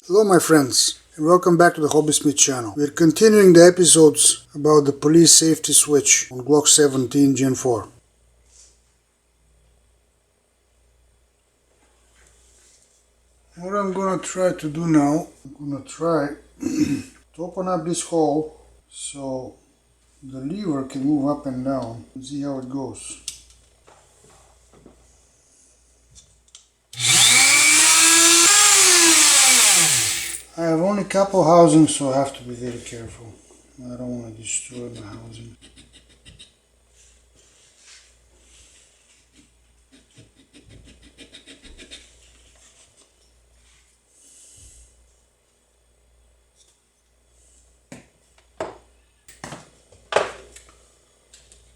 Hello my friends and welcome back to the Hobbysmith channel. We are continuing the episodes about the police safety switch on Glock17 Gen 4. What I'm gonna try to do now, I'm gonna try to open up this hole so the lever can move up and down and see how it goes. I have only a couple housings, so I have to be very careful. I don't want to destroy my housing.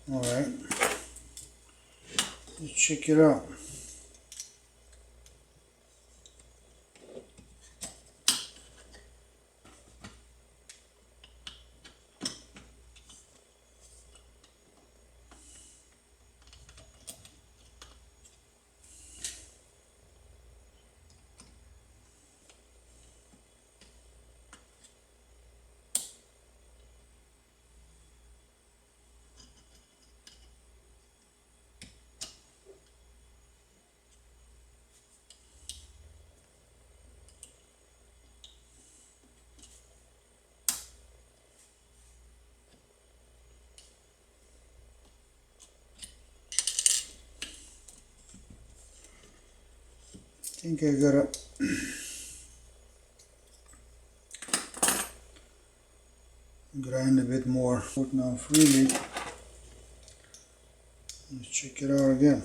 Alright, let's check it out. I think I gotta grind a bit more. Put now freely. Let's check it out again.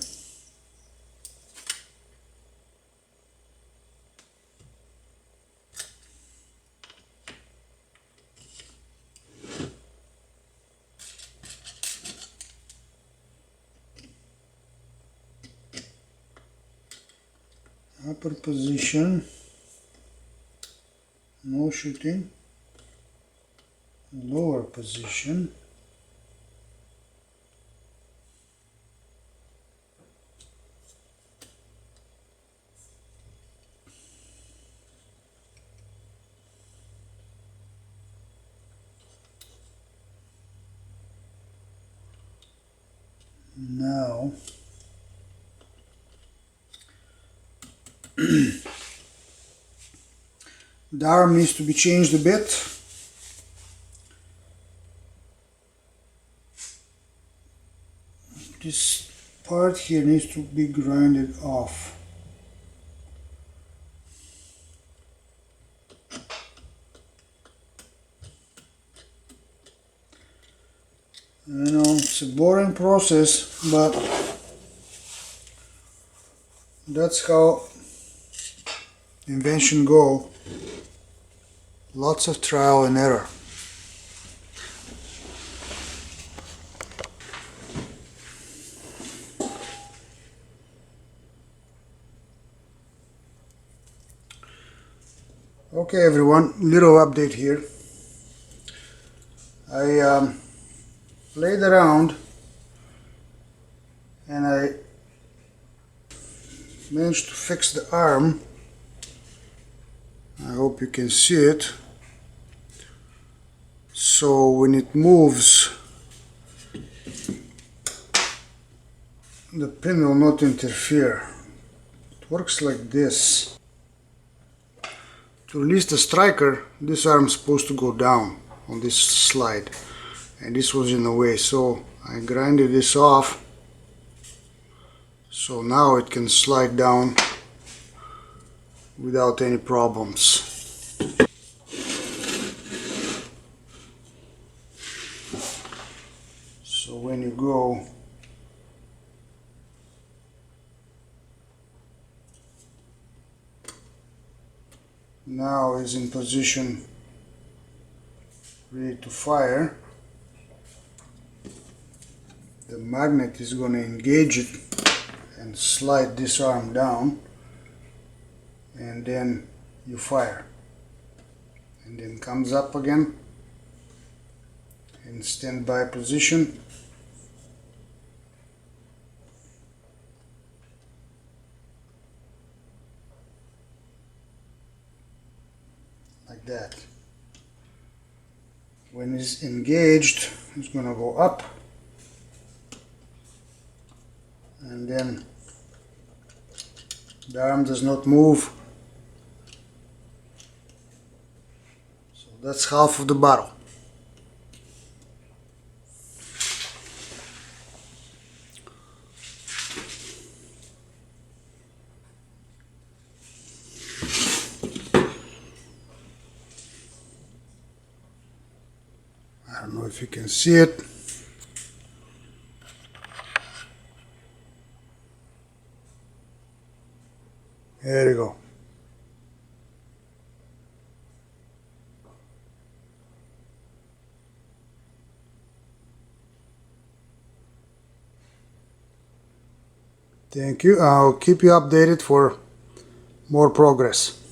Upper position, no shooting. Lower position, now the arm needs to be changed a bit. This part here needs to be grinded off. I know it's a boring process, but that's how invention go. Lots of trial and error. Okay everyone, little update here. I played around and I managed to fix the arm. I hope you can see it. So when it moves, the pin will not interfere. It works like this. To release the striker, this arm is supposed to go down on this slide, and this was in the way, so I grinded this off so now it can slide down without any problems. So when you go now is in position ready to fire. The magnet is going to engage it and slide this arm down, and then you fire, and then comes up again in standby position. like that. When it's engaged, it's going to go up, and then the arm does not move. So that's half of the bottle. I don't know if you can see it. There you go. Thank you. I'll keep you updated for more progress.